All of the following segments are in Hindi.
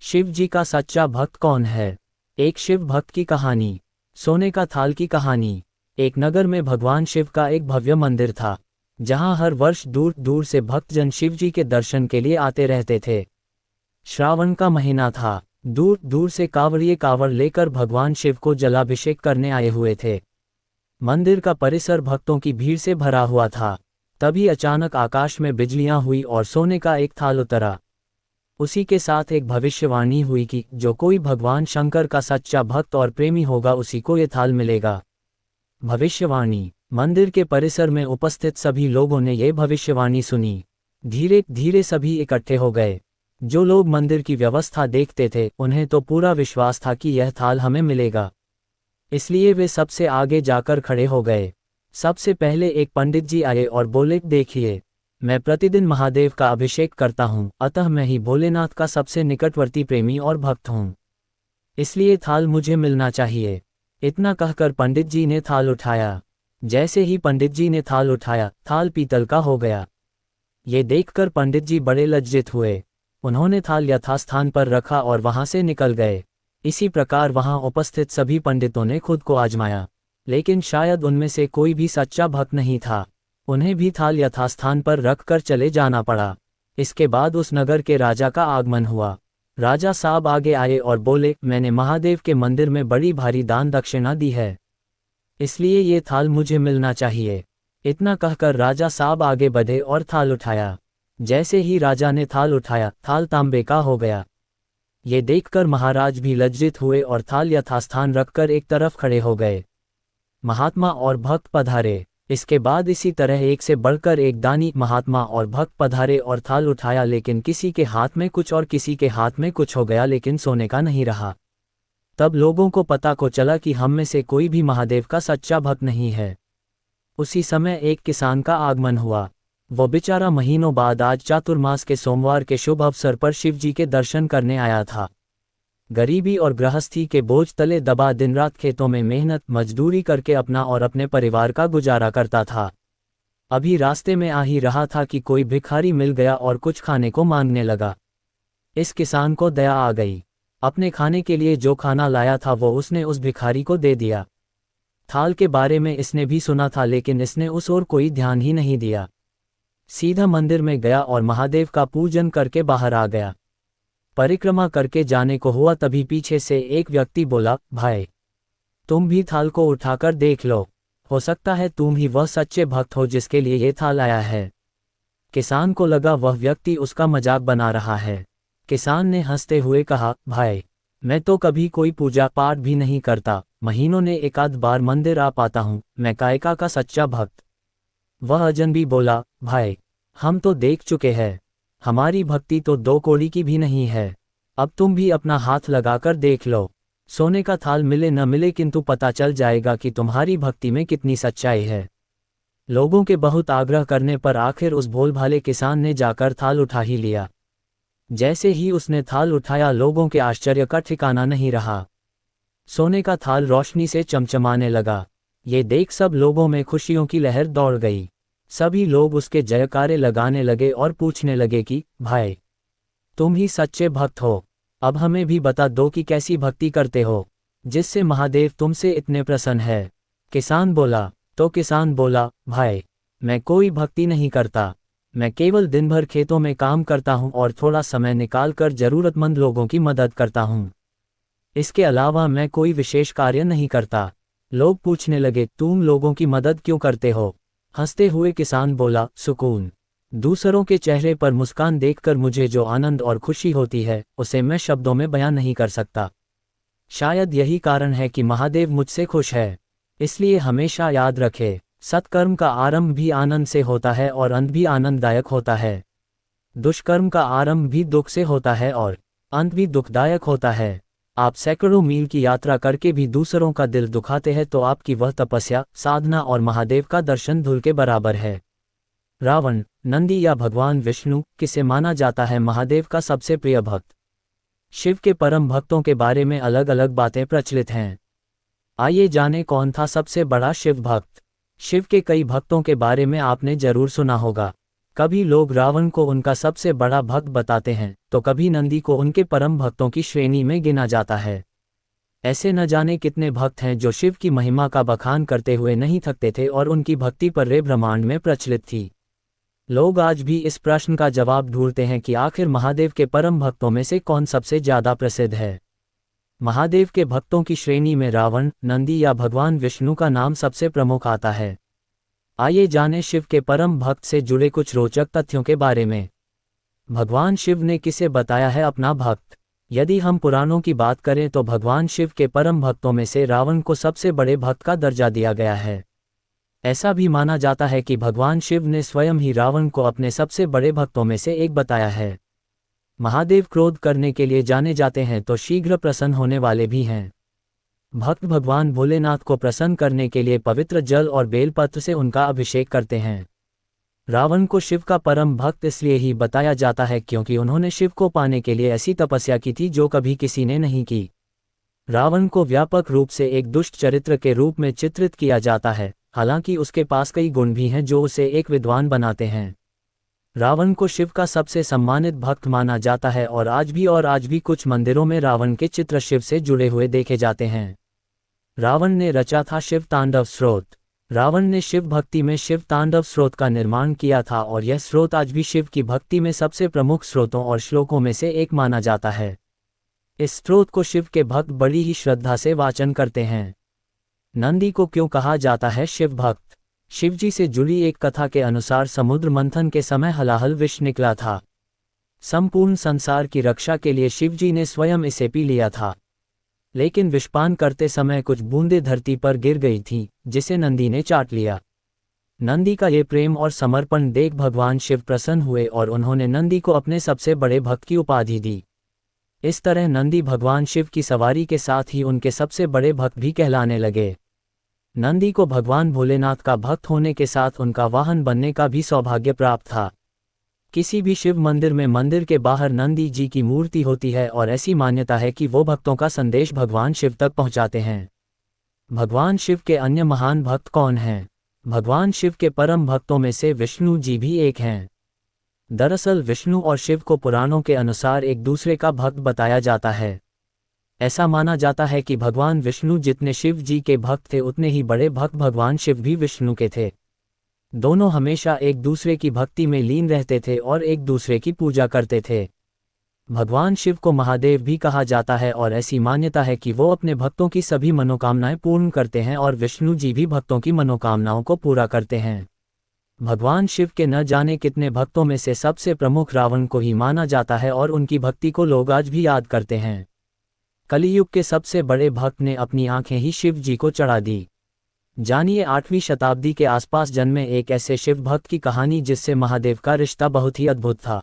शिव जी का सच्चा भक्त कौन है? एक शिव भक्त की कहानी। सोने का थाल की कहानी। एक नगर में भगवान शिव का एक भव्य मंदिर था, जहां हर वर्ष दूर दूर से भक्तजन शिव जी के दर्शन के लिए आते रहते थे। श्रावण का महीना था। दूर दूर से कांवड़िए कांवड़ लेकर भगवान शिव को जलाभिषेक करने आए हुए थे। मंदिर का परिसर भक्तों की भीड़ से भरा हुआ था। तभी अचानक आकाश में बिजलियां हुई और सोने का एक थाल उतरा। उसी के साथ एक भविष्यवाणी हुई कि जो कोई भगवान शंकर का सच्चा भक्त और प्रेमी होगा उसी को ये थाल मिलेगा। भविष्यवाणी। मंदिर के परिसर में उपस्थित सभी लोगों ने यह भविष्यवाणी सुनी। धीरे धीरे सभी इकट्ठे हो गए। जो लोग मंदिर की व्यवस्था देखते थे उन्हें तो पूरा विश्वास था कि यह थाल हमें मिलेगा, इसलिए वे सबसे आगे जाकर खड़े हो गए। सबसे पहले एक पंडित जी आए और बोले, देखिए, मैं प्रतिदिन महादेव का अभिषेक करता हूँ, अतः मैं ही भोलेनाथ का सबसे निकटवर्ती प्रेमी और भक्त हूँ, इसलिए थाल मुझे मिलना चाहिए। इतना कहकर पंडित जी ने थाल उठाया। जैसे ही पंडित जी ने थाल उठाया, थाल पीतल का हो गया। ये देखकर पंडित जी बड़े लज्जित हुए। उन्होंने थाल यथास्थान पर रखा और वहां से निकल गए। इसी प्रकार वहां उपस्थित सभी पंडितों ने खुद को आजमाया, लेकिन शायद उनमें से कोई भी सच्चा भक्त नहीं था। उन्हें भी थाल यथास्थान पर रखकर चले जाना पड़ा। इसके बाद उस नगर के राजा का आगमन हुआ। राजा साहब आगे आए और बोले, मैंने महादेव के मंदिर में बड़ी भारी दान दक्षिणा दी है, इसलिए ये थाल मुझे मिलना चाहिए। इतना कहकर राजा साहब आगे बढ़े और थाल उठाया। जैसे ही राजा ने थाल उठाया, थाल तांबे का हो गया। ये देखकर महाराज भी लज्जित हुए और थाल यथास्थान रखकर एक तरफ खड़े हो गए। महात्मा और भक्त पधारे। इसके बाद इसी तरह एक से बढ़कर एक दानी महात्मा और भक्त पधारे और थाल उठाया, लेकिन किसी के हाथ में कुछ और किसी के हाथ में कुछ हो गया, लेकिन सोने का नहीं रहा। तब लोगों को पता को चला कि हम में से कोई भी महादेव का सच्चा भक्त नहीं है। उसी समय एक किसान का आगमन हुआ। वो बेचारा महीनों बाद आज चातुर्मास के सोमवार के शुभ अवसर पर शिव जी के दर्शन करने आया था। गरीबी और गृहस्थी के बोझ तले दबा दिन रात खेतों में मेहनत मजदूरी करके अपना और अपने परिवार का गुजारा करता था। अभी रास्ते में आ ही रहा था कि कोई भिखारी मिल गया और कुछ खाने को मांगने लगा। इस किसान को दया आ गई। अपने खाने के लिए जो खाना लाया था वो उसने उस भिखारी को दे दिया। थाल के बारे में इसने भी सुना था, लेकिन इसने उस ओर कोई ध्यान ही नहीं दिया। सीधा मंदिर में गया और महादेव का पूजन करके बाहर आ गया। परिक्रमा करके जाने को हुआ, तभी पीछे से एक व्यक्ति बोला, भाई, तुम भी थाल को उठाकर देख लो, हो सकता है तुम ही वह सच्चे भक्त हो जिसके लिए ये थाल आया है। किसान को लगा वह व्यक्ति उसका मजाक बना रहा है। किसान ने हंसते हुए कहा, भाई, मैं तो कभी कोई पूजा पाठ भी नहीं करता, महीनों ने एक आध बार मंदिर आ पाता हूँ, मैं कायका का सच्चा भक्त। वह अजनबी बोला, भाई, हम तो देख चुके हैं, हमारी भक्ति तो 2 कौड़ी की भी नहीं है। अब तुम भी अपना हाथ लगाकर देख लो, सोने का थाल मिले न मिले, किंतु पता चल जाएगा कि तुम्हारी भक्ति में कितनी सच्चाई है। लोगों के बहुत आग्रह करने पर आखिर उस भोलभाले किसान ने जाकर थाल उठा ही लिया। जैसे ही उसने थाल उठाया, लोगों के आश्चर्य का ठिकाना नहीं रहा। सोने का थाल रोशनी से चमचमाने लगा। ये देख सब लोगों में खुशियों की लहर दौड़ गई। सभी लोग उसके जयकारे लगाने लगे और पूछने लगे कि भाई, तुम ही सच्चे भक्त हो, अब हमें भी बता दो कि कैसी भक्ति करते हो जिससे महादेव तुमसे इतने प्रसन्न है। किसान बोला, भाई, मैं कोई भक्ति नहीं करता, मैं केवल दिन भर खेतों में काम करता हूँ और थोड़ा समय निकालकर जरूरतमंद लोगों की मदद करता हूँ। इसके अलावा मैं कोई विशेष कार्य नहीं करता। लोग पूछने लगे, तुम लोगों की मदद क्यों करते हो? हंसते हुए किसान बोला, सुकून। दूसरों के चेहरे पर मुस्कान देखकर मुझे जो आनंद और खुशी होती है उसे मैं शब्दों में बयां नहीं कर सकता। शायद यही कारण है कि महादेव मुझसे खुश है। इसलिए हमेशा याद रखे, सत्कर्म का आरंभ भी आनंद से होता है और अंत भी आनंददायक होता है। दुष्कर्म का आरंभ भी दुख से होता है और अंत भी दुखदायक होता है। आप सैकड़ों मील की यात्रा करके भी दूसरों का दिल दुखाते हैं तो आपकी वह तपस्या, साधना और महादेव का दर्शन धूल के बराबर है। रावण, नंदी या भगवान विष्णु, किसे माना जाता है महादेव का सबसे प्रिय भक्त? शिव के परम भक्तों के बारे में अलग अलग बातें प्रचलित हैं। आइए जाने कौन था सबसे बड़ा शिव भक्त। शिव के कई भक्तों के बारे में आपने जरूर सुना होगा। कभी लोग रावण को उनका सबसे बड़ा भक्त बताते हैं, तो कभी नंदी को उनके परम भक्तों की श्रेणी में गिना जाता है। ऐसे न जाने कितने भक्त हैं जो शिव की महिमा का बखान करते हुए नहीं थकते थे और उनकी भक्ति पूरे ब्रह्मांड में प्रचलित थी। लोग आज भी इस प्रश्न का जवाब ढूंढते हैं कि आखिर महादेव के परम भक्तों में से कौन सबसे ज्यादा प्रसिद्ध है। महादेव के भक्तों की श्रेणी में रावण, नंदी या भगवान विष्णु का नाम सबसे प्रमुख आता है। आइए जानें शिव के परम भक्त से जुड़े कुछ रोचक तथ्यों के बारे में। भगवान शिव ने किसे बताया है अपना भक्त? यदि हम पुराणों की बात करें तो भगवान शिव के परम भक्तों में से रावण को सबसे बड़े भक्त का दर्जा दिया गया है। ऐसा भी माना जाता है कि भगवान शिव ने स्वयं ही रावण को अपने सबसे बड़े भक्तों में से एक बताया है। महादेव क्रोध करने के लिए जाने जाते हैं तो शीघ्र प्रसन्न होने वाले भी हैं। भक्त भगवान भोलेनाथ को प्रसन्न करने के लिए पवित्र जल और बेलपत्र से उनका अभिषेक करते हैं। रावण को शिव का परम भक्त इसलिए ही बताया जाता है क्योंकि उन्होंने शिव को पाने के लिए ऐसी तपस्या की थी जो कभी किसी ने नहीं की। रावण को व्यापक रूप से एक दुष्ट चरित्र के रूप में चित्रित किया जाता है, हालांकि उसके पास कई गुण भी हैं जो उसे एक विद्वान बनाते हैं। रावण को शिव का सबसे सम्मानित भक्त माना जाता है और आज भी कुछ मंदिरों में रावण के चित्र शिव से जुड़े हुए देखे जाते हैं। रावण ने रचा था शिव तांडव स्रोत। रावण ने शिव भक्ति में शिव तांडव स्रोत का निर्माण किया था और यह स्रोत आज भी शिव की भक्ति में सबसे प्रमुख स्रोतों और श्लोकों में से एक माना जाता है। इस स्रोत को शिव के भक्त बड़ी ही श्रद्धा से वाचन करते हैं। नंदी को क्यों कहा जाता है शिव भक्त? शिवजी से जुड़ी एक कथा के अनुसार समुद्र मंथन के समय हलाहल विष निकला था। संपूर्ण संसार की रक्षा के लिए शिवजी ने स्वयं इसे पी लिया था, लेकिन विषपान करते समय कुछ बूंदें धरती पर गिर गई थीं, जिसे नंदी ने चाट लिया। नंदी का ये प्रेम और समर्पण देख भगवान शिव प्रसन्न हुए और उन्होंने नंदी को अपने सबसे बड़े भक्त की उपाधि दी। इस तरह नंदी भगवान शिव की सवारी के साथ ही उनके सबसे बड़े भक्त भी कहलाने लगे। नंदी को भगवान भोलेनाथ का भक्त होने के साथ उनका वाहन बनने का भी सौभाग्य प्राप्त था। किसी भी शिव मंदिर में मंदिर के बाहर नंदी जी की मूर्ति होती है और ऐसी मान्यता है कि वो भक्तों का संदेश भगवान शिव तक पहुंचाते हैं। भगवान शिव के अन्य महान भक्त कौन हैं? भगवान शिव के परम भक्तों में से विष्णु जी भी एक हैं। दरअसल विष्णु और शिव को पुराणों के अनुसार एक दूसरे का भक्त बताया जाता है। ऐसा माना जाता है कि भगवान विष्णु जितने शिव जी के भक्त थे उतने ही बड़े भक्त भगवान शिव भी विष्णु के थे। दोनों हमेशा एक दूसरे की भक्ति में लीन रहते थे और एक दूसरे की पूजा करते थे। भगवान शिव को महादेव भी कहा जाता है और ऐसी मान्यता है कि वो अपने भक्तों की सभी मनोकामनाएं पूर्ण करते हैं और विष्णु जी भी भक्तों की मनोकामनाओं को पूरा करते हैं। भगवान शिव के न जाने कितने भक्तों में से सबसे प्रमुख रावण को ही माना जाता है और उनकी भक्ति को लोग आज भी याद करते हैं। कलियुग के सबसे बड़े भक्त ने अपनी आंखें ही शिव जी को चढ़ा दी। जानिए 8वीं शताब्दी के आसपास जन्मे एक ऐसे शिव भक्त की कहानी जिससे महादेव का रिश्ता बहुत ही अद्भुत था।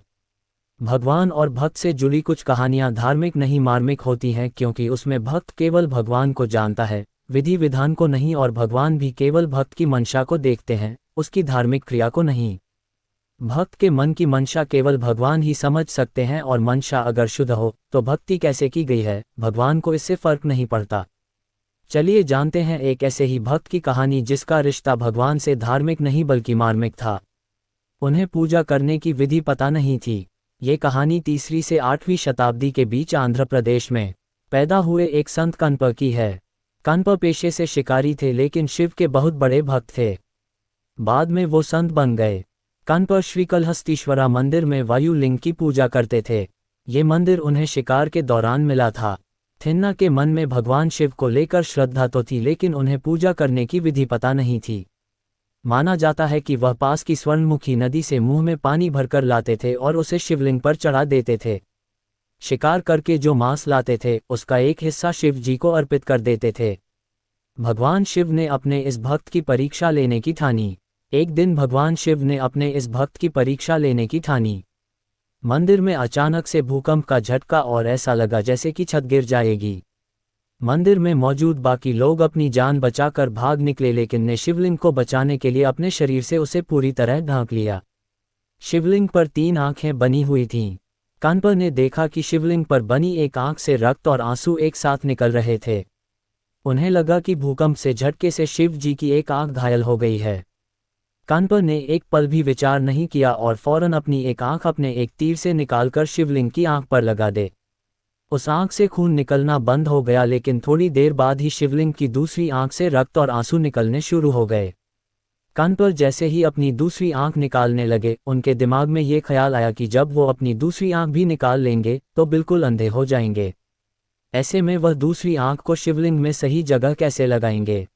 भगवान और भक्त से जुड़ी कुछ कहानियां धार्मिक नहीं मार्मिक होती हैं क्योंकि उसमें भक्त केवल भगवान को जानता है, विधि विधान को नहीं, और भगवान भी केवल भक्त की मंशा को देखते हैं, उसकी धार्मिक क्रिया को नहीं। भक्त के मन की मंशा केवल भगवान ही समझ सकते हैं और मंशा अगर शुद्ध हो तो भक्ति कैसे की गई है भगवान को इससे फर्क नहीं पड़ता। चलिए जानते हैं एक ऐसे ही भक्त की कहानी जिसका रिश्ता भगवान से धार्मिक नहीं बल्कि मार्मिक था। उन्हें पूजा करने की विधि पता नहीं थी। ये कहानी 3वीं से 8वीं शताब्दी के बीच आंध्र प्रदेश में पैदा हुए एक संत कण्प की है। कण्प पेशे से शिकारी थे लेकिन शिव के बहुत बड़े भक्त थे। बाद में वो संत बन गए। कण्प श्रीकालहस्तीश्वरा मंदिर में वायुलिंग की पूजा करते थे। ये मंदिर उन्हें शिकार के दौरान मिला था। थिन्ना के मन में भगवान शिव को लेकर श्रद्धा तो थी लेकिन उन्हें पूजा करने की विधि पता नहीं थी। माना जाता है कि वह पास की स्वर्णमुखी नदी से मुंह में पानी भरकर लाते थे और उसे शिवलिंग पर चढ़ा देते थे। शिकार करके जो मांस लाते थे उसका एक हिस्सा शिव जी को अर्पित कर देते थे। भगवान शिव ने अपने इस भक्त की परीक्षा लेने की ठानी। एक दिन भगवान शिव ने अपने इस भक्त की परीक्षा लेने की ठानी। मंदिर में अचानक से भूकंप का झटका और ऐसा लगा जैसे कि छत गिर जाएगी। मंदिर में मौजूद बाकी लोग अपनी जान बचाकर भाग निकले लेकिन ने शिवलिंग को बचाने के लिए अपने शरीर से उसे पूरी तरह ढांक लिया। शिवलिंग पर 3 आंखें बनी हुई थीं। कण्प ने देखा कि शिवलिंग पर बनी एक आंख से रक्त और आंसू एक साथ निकल रहे थे। उन्हें लगा कि भूकंप से झटके से शिव जी की एक आंख घायल हो गई है। कानपर ने एक पल भी विचार नहीं किया और फौरन अपनी एक आंख अपने एक तीर से निकालकर शिवलिंग की आंख पर लगा दे। उस आंख से खून निकलना बंद हो गया, लेकिन थोड़ी देर बाद ही शिवलिंग की दूसरी आंख से रक्त और आंसू निकलने शुरू हो गए। कानपर जैसे ही अपनी दूसरी आंख निकालने लगे, उनके दिमाग में ये ख्याल आया कि जब वो अपनी दूसरी आंख भी निकाल लेंगे तो बिल्कुल अंधे हो जाएंगे। ऐसे में वह दूसरी आंख को शिवलिंग में सही जगह कैसे लगाएंगे?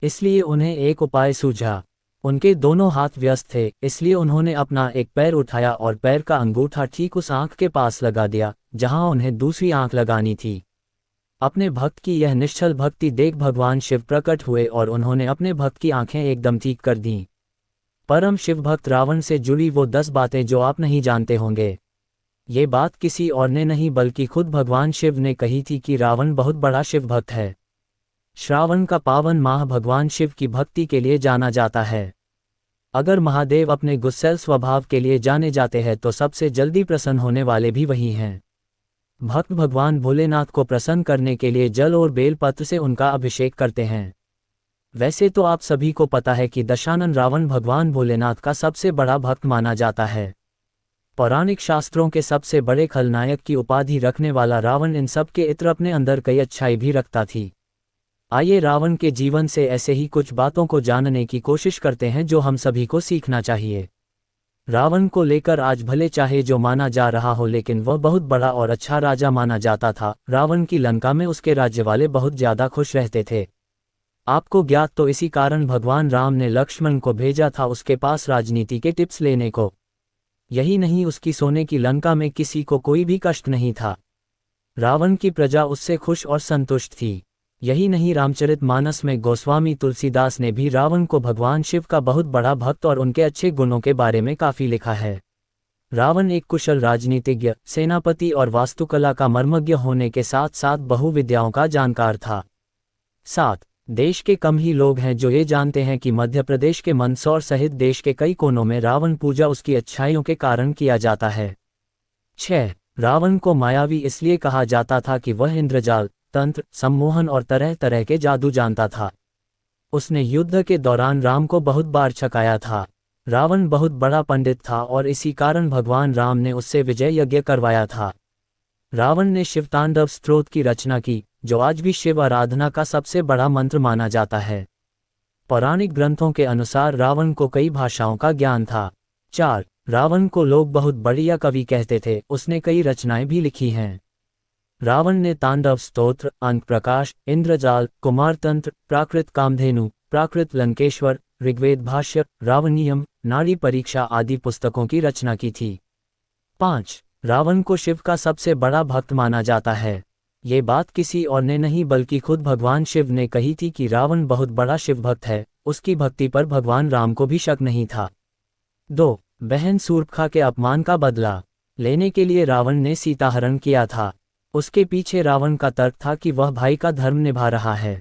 इसलिए उन्हें एक उपाय सूझा। उनके दोनों हाथ व्यस्त थे, इसलिए उन्होंने अपना एक पैर उठाया और पैर का अंगूठा ठीक उस आंख के पास लगा दिया जहां उन्हें दूसरी आंख लगानी थी। अपने भक्त की यह निश्चल भक्ति देख भगवान शिव प्रकट हुए और उन्होंने अपने भक्त की आंखें एकदम ठीक कर दीं। परम शिव भक्त रावण से जुड़ी वो 10 बातें जो आप नहीं जानते होंगे। ये बात किसी और ने नहीं बल्कि खुद भगवान शिव ने कही थी कि रावण बहुत बड़ा शिव भक्त है। श्रावण का पावन माह भगवान शिव की भक्ति के लिए जाना जाता है। अगर महादेव अपने गुस्सैल स्वभाव के लिए जाने जाते हैं तो सबसे जल्दी प्रसन्न होने वाले भी वही हैं। भक्त भगवान भोलेनाथ को प्रसन्न करने के लिए जल और बेलपत्र से उनका अभिषेक करते हैं। वैसे तो आप सभी को पता है कि दशानन रावण भगवान भोलेनाथ का सबसे बड़ा भक्त माना जाता है। पौराणिक शास्त्रों के सबसे बड़े खलनायक की उपाधि रखने वाला रावण इन सब के इत्र अपने अंदर कई अच्छाई भी रखता थी। आइए रावण के जीवन से ऐसे ही कुछ बातों को जानने की कोशिश करते हैं जो हम सभी को सीखना चाहिए। रावण को लेकर आज भले चाहे जो माना जा रहा हो, लेकिन वह बहुत बड़ा और अच्छा राजा माना जाता था। रावण की लंका में उसके राज्य वाले बहुत ज्यादा खुश रहते थे। आपको ज्ञात तो इसी कारण भगवान राम ने लक्ष्मण को भेजा था उसके पास राजनीति के टिप्स लेने को। यही नहीं, उसकी सोने की लंका में किसी को कोई भी कष्ट नहीं था। रावण की प्रजा उससे खुश और संतुष्ट थी। यही नहीं, रामचरितमानस में गोस्वामी तुलसीदास ने भी रावण को भगवान शिव का बहुत बड़ा भक्त और उनके अच्छे गुणों के बारे में काफी लिखा है। रावण एक कुशल राजनीतिज्ञ, सेनापति और वास्तुकला का मर्मज्ञ होने के साथ साथ बहुविद्याओं का जानकार था। 7. देश के कम ही लोग हैं जो ये जानते हैं कि मध्य प्रदेश के मंदसौर सहित देश के कई कोनों में रावण पूजा उसकी अच्छाइयों के कारण किया जाता है। 6. रावण को मायावी इसलिए कहा जाता था कि वह इंद्रजाल, तंत्र, सम्मोहन और तरह तरह के जादू जानता था। उसने युद्ध के दौरान राम को बहुत बार छकाया था। रावण बहुत बड़ा पंडित था और इसी कारण भगवान राम ने उससे विजय यज्ञ करवाया था। रावण ने शिवतांडव स्तोत्र की रचना की, जो आज भी शिव आराधना का सबसे बड़ा मंत्र माना जाता है। पौराणिक ग्रंथों के अनुसार रावण को कई भाषाओं का ज्ञान था। 4. रावण को लोग बहुत बढ़िया कवि कहते थे। उसने कई रचनाएं भी लिखी हैं। रावण ने तांडव स्तोत्र, अंक प्रकाश, इंद्रजाल, कुमारतंत्र, प्राकृत कामधेनु, प्राकृत लंकेश्वर, ऋग्वेद भाष्य, रावणीयम, नारी परीक्षा आदि पुस्तकों की रचना की थी। 5. रावण को शिव का सबसे बड़ा भक्त माना जाता है। ये बात किसी और ने नहीं बल्कि खुद भगवान शिव ने कही थी कि रावण बहुत बड़ा शिव भक्त है। उसकी भक्ति पर भगवान राम को भी शक नहीं था। 2. बहन शूर्पणखा के अपमान का बदला लेने के लिए रावण ने सीताहरण किया था। उसके पीछे रावण का तर्क था कि वह भाई का धर्म निभा रहा है।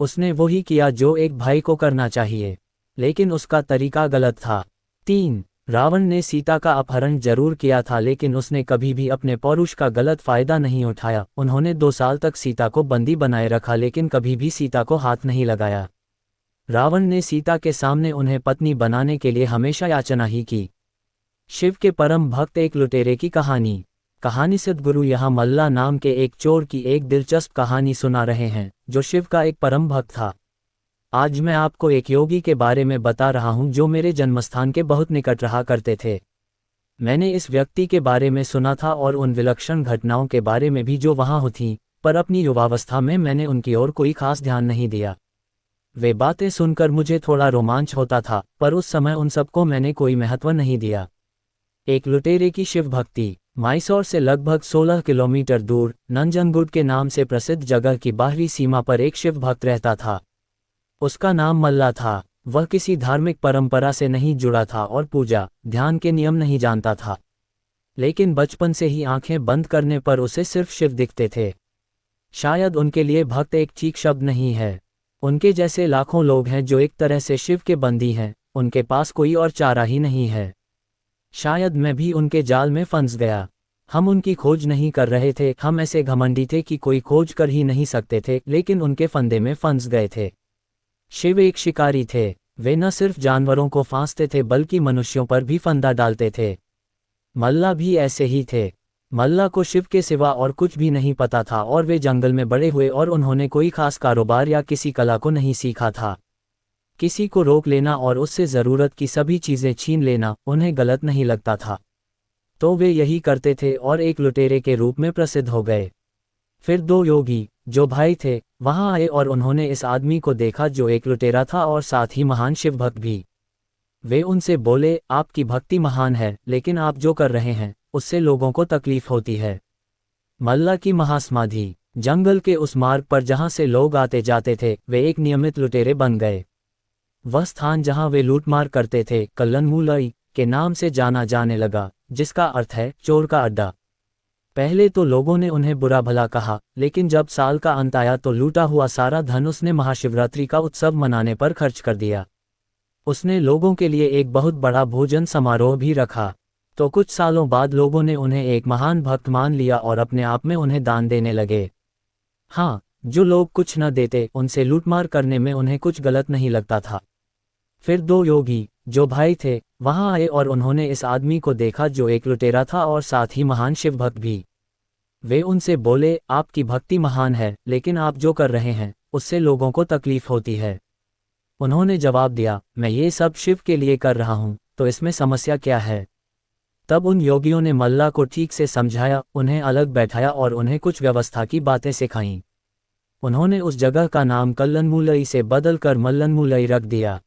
उसने वही किया जो एक भाई को करना चाहिए, लेकिन उसका तरीका गलत था। 3. रावण ने सीता का अपहरण जरूर किया था, लेकिन उसने कभी भी अपने पौरुष का गलत फायदा नहीं उठाया। उन्होंने 2 साल तक सीता को बंदी बनाए रखा, लेकिन कभी भी सीता को हाथ नहीं लगाया। रावण ने सीता के सामने उन्हें पत्नी बनाने के लिए हमेशा याचना ही की। शिव के परम भक्त एक लुटेरे की कहानी। सद्गुरु यहाँ मल्ला नाम के एक चोर की एक दिलचस्प कहानी सुना रहे हैं, जो शिव का एक परम भक्त था। आज मैं आपको एक योगी के बारे में बता रहा हूँ जो मेरे जन्मस्थान के बहुत निकट रहा करते थे। मैंने इस व्यक्ति के बारे में सुना था और उन विलक्षण घटनाओं के बारे में भी जो वहाँ होती, पर अपनी युवावस्था में मैंने उनकी ओर कोई खास ध्यान नहीं दिया। वे बातें सुनकर मुझे थोड़ा रोमांच होता था, पर उस समय उन सबको मैंने कोई महत्व नहीं दिया। एक लुटेरे की शिव भक्ति। मैसूर से लगभग 16 किलोमीटर दूर नंजनगुड के नाम से प्रसिद्ध जगह की बाहरी सीमा पर एक शिव भक्त रहता था। उसका नाम मल्ला था। वह किसी धार्मिक परंपरा से नहीं जुड़ा था और पूजा, ध्यान के नियम नहीं जानता था, लेकिन बचपन से ही आंखें बंद करने पर उसे सिर्फ शिव दिखते थे। शायद उनके लिए भक्त एक ठीक शब्द नहीं है। उनके जैसे लाखों लोग हैं जो एक तरह से शिव के बंदी हैं, उनके पास कोई और चारा ही नहीं है। शायद मैं भी उनके जाल में फंस गया। हम उनकी खोज नहीं कर रहे थे, हम ऐसे घमंडी थे कि कोई खोज कर ही नहीं सकते थे, लेकिन उनके फंदे में फंस गए थे। शिव एक शिकारी थे। वे न सिर्फ जानवरों को फांसते थे बल्कि मनुष्यों पर भी फंदा डालते थे। मल्ला भी ऐसे ही थे। मल्ला को शिव के सिवा और कुछ भी नहीं पता था और वे जंगल में बड़े हुए और उन्होंने कोई खास कारोबार या किसी कला को नहीं सीखा था। किसी को रोक लेना और उससे ज़रूरत की सभी चीज़ें छीन लेना उन्हें गलत नहीं लगता था, तो वे यही करते थे और एक लुटेरे के रूप में प्रसिद्ध हो गए। फिर दो योगी जो भाई थे वहां आए और उन्होंने इस आदमी को देखा जो एक लुटेरा था और साथ ही महान शिव भक्त भी। वे उनसे बोले, आपकी भक्ति महान है, लेकिन आप जो कर रहे हैं उससे लोगों को तकलीफ होती है। मल्ला की महासमाधि। जंगल के उस मार्ग पर जहां से लोग आते जाते थे वे एक नियमित लुटेरे बन गए। वह स्थान जहां वे लूटमार करते थे कल्लनमुलई के नाम से जाना जाने लगा, जिसका अर्थ है चोर का अड्डा। पहले तो लोगों ने उन्हें बुरा भला कहा, लेकिन जब साल का अंत आया तो लूटा हुआ सारा धन उसने महाशिवरात्रि का उत्सव मनाने पर खर्च कर दिया। उसने लोगों के लिए एक बहुत बड़ा भोजन समारोह भी रखा। तो कुछ सालों बाद लोगों ने उन्हें एक महान भक्त मान लिया और अपने आप में उन्हें दान देने लगे। हाँ, जो लोग कुछ न देते उनसे लूटमार करने में उन्हें कुछ गलत नहीं लगता था। फिर दो योगी जो भाई थे वहां आए और उन्होंने इस आदमी को देखा जो एक लुटेरा था और साथ ही महान शिव भक्त भी। वे उनसे बोले, आपकी भक्ति महान है, लेकिन आप जो कर रहे हैं उससे लोगों को तकलीफ होती है। उन्होंने जवाब दिया, मैं ये सब शिव के लिए कर रहा हूँ, तो इसमें समस्या क्या है। तब उन योगियों ने मल्ला को ठीक से समझाया, उन्हें अलग बैठाया और उन्हें कुछ व्यवस्था की बातें सिखाईं। उन्होंने उस जगह का नाम कल्लनमुलई से बदलकर मल्लनमुलई रख दिया।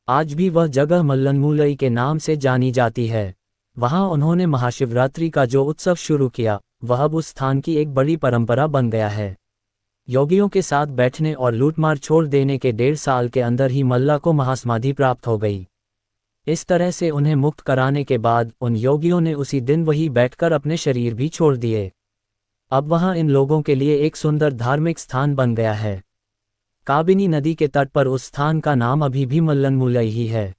आज भी वह जगह मल्लनमुलई के नाम से जानी जाती है। वहां उन्होंने महाशिवरात्रि का जो उत्सव शुरू किया वह अब उस स्थान की एक बड़ी परंपरा बन गया है। योगियों के साथ बैठने और लूटमार छोड़ देने के 1.5 साल के अंदर ही मल्ला को महासमाधि प्राप्त हो गई। इस तरह से उन्हें मुक्त कराने के बाद उन योगियों ने उसी दिन वहीं बैठकर अपने शरीर भी छोड़ दिए। अब वहां इन लोगों के लिए एक सुंदर धार्मिक स्थान बन गया है। काबिनी नदी के तट पर उस स्थान का नाम अभी भी मल्लनमुलई ही है।